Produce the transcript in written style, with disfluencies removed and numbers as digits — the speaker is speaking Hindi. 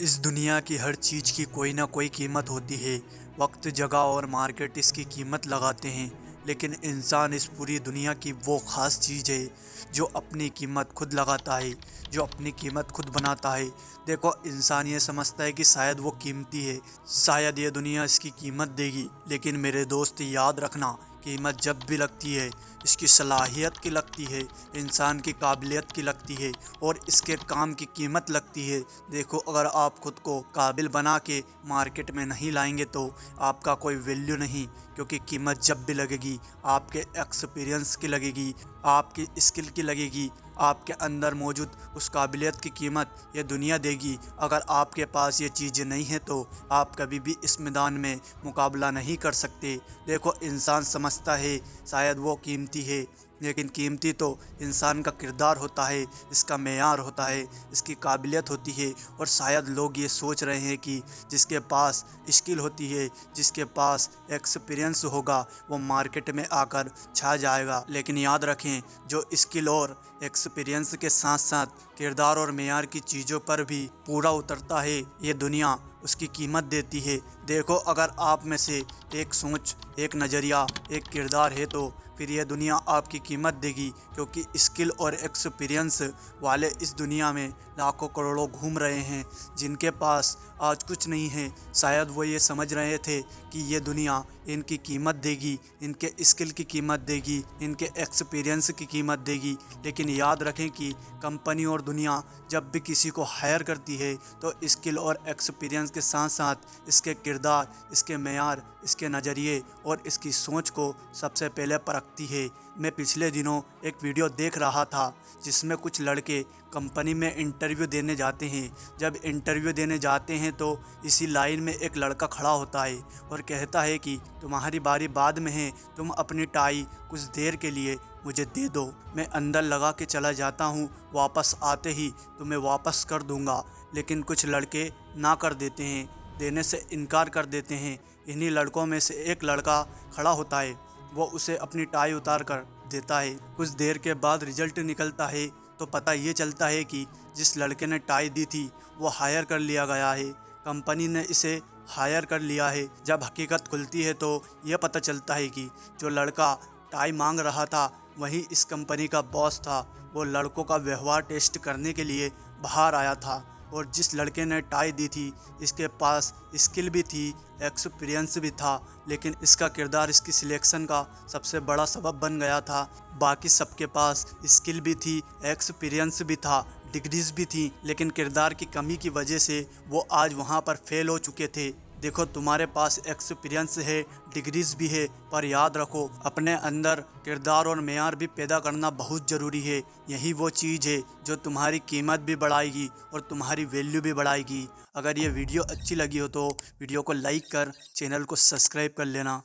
इस दुनिया की हर चीज़ की कोई ना कोई कीमत होती है। वक्त, जगह और मार्केट इसकी कीमत लगाते हैं, लेकिन इंसान इस पूरी दुनिया की वो ख़ास चीज़ है जो अपनी कीमत खुद लगाता है, जो अपनी कीमत खुद बनाता है। देखो, इंसान ये समझता है कि शायद वो कीमती है, शायद ये दुनिया इसकी कीमत देगी, लेकिन मेरे दोस्त याद रखना, कीमत जब भी लगती है इसकी सलाहियत की लगती है, इंसान की काबिलियत की लगती है और इसके काम की कीमत लगती है। देखो, अगर आप खुद को काबिल बना के मार्केट में नहीं लाएंगे तो आपका कोई वैल्यू नहीं, क्योंकि कीमत जब भी लगेगी आपके एक्सपीरियंस की लगेगी, आपकी स्किल की लगेगी, आपके अंदर मौजूद उस काबिलियत की कीमत ये दुनिया देगी। अगर आपके पास ये चीज़ें नहीं हैं तो आप कभी भी इस मैदान में मुकाबला नहीं कर सकते। देखो, इंसान समझता है शायद वो कीमती है, लेकिन कीमती तो इंसान का किरदार होता है, इसका मेयार होता है, इसकी काबिलियत होती है। और शायद लोग ये सोच रहे हैं कि जिसके पास स्किल होती है, जिसके पास एक्सपीरियंस होगा, वो मार्केट में आकर छा जाएगा। लेकिन याद रखें, जो स्किल और एक्सपीरियंस के साथ साथ किरदार और मेयार की चीज़ों पर भी पूरा उतरता है, ये दुनिया उसकी कीमत देती है। देखो, अगर आप में से एक सोच, एक नज़रिया, एक किरदार है तो फिर यह दुनिया आपकी कीमत देगी, क्योंकि स्किल और एक्सपीरियंस वाले इस दुनिया में लाखों करोड़ों घूम रहे हैं, जिनके पास आज कुछ नहीं है। शायद वो ये समझ रहे थे कि ये दुनिया इनकी कीमत देगी, इनके स्किल की कीमत देगी, इनके एक्सपीरियंस की कीमत देगी। लेकिन याद रखें कि कंपनी और दुनिया जब भी किसी को हायर करती है तो स्किल और एक्सपीरियंस के साथ साथ इसके किरदार, इसके मेयार, इसके नज़रिए और इसकी सोच को सबसे पहले परखती है। मैं पिछले दिनों एक वीडियो देख रहा था जिसमें कुछ लड़के कंपनी में इंटरव्यू देने जाते हैं। जब इंटरव्यू देने जाते हैं तो इसी लाइन में एक लड़का खड़ा होता है और कहता है कि तुम्हारी बारी बाद में है, तुम अपनी टाई कुछ देर के लिए मुझे दे दो, मैं अंदर लगा के चला जाता हूँ, वापस आते ही तुम्हें वापस कर दूँगा। लेकिन कुछ लड़के ना कर देते हैं, देने से इनकार कर देते हैं। इन्हीं लड़कों में से एक लड़का खड़ा होता है, वो उसे अपनी टाई उतार कर देता है। कुछ देर के बाद रिजल्ट निकलता है तो पता ये चलता है कि जिस लड़के ने टाई दी थी वो हायर कर लिया गया है, कंपनी ने इसे हायर कर लिया है। जब हकीकत खुलती है तो यह पता चलता है कि जो लड़का टाई मांग रहा था वही इस कंपनी का बॉस था। वो लड़कों का व्यवहार टेस्ट करने के लिए बाहर आया था, और जिस लड़के ने टाई दी थी इसके पास स्किल भी थी, एक्सपीरियंस भी था, लेकिन इसका किरदार इसकी सिलेक्शन का सबसे बड़ा सबब बन गया था। बाकी सबके पास स्किल भी थी, एक्सपीरियंस भी था, डिग्रीज भी थी, लेकिन किरदार की कमी की वजह से वो आज वहाँ पर फेल हो चुके थे। देखो, तुम्हारे पास एक्सपीरियंस है, डिग्रीज भी है, पर याद रखो अपने अंदर किरदार और मेयार भी पैदा करना बहुत ज़रूरी है। यही वो चीज़ है जो तुम्हारी कीमत भी बढ़ाएगी और तुम्हारी वैल्यू भी बढ़ाएगी। अगर ये वीडियो अच्छी लगी हो तो वीडियो को लाइक कर चैनल को सब्सक्राइब कर लेना।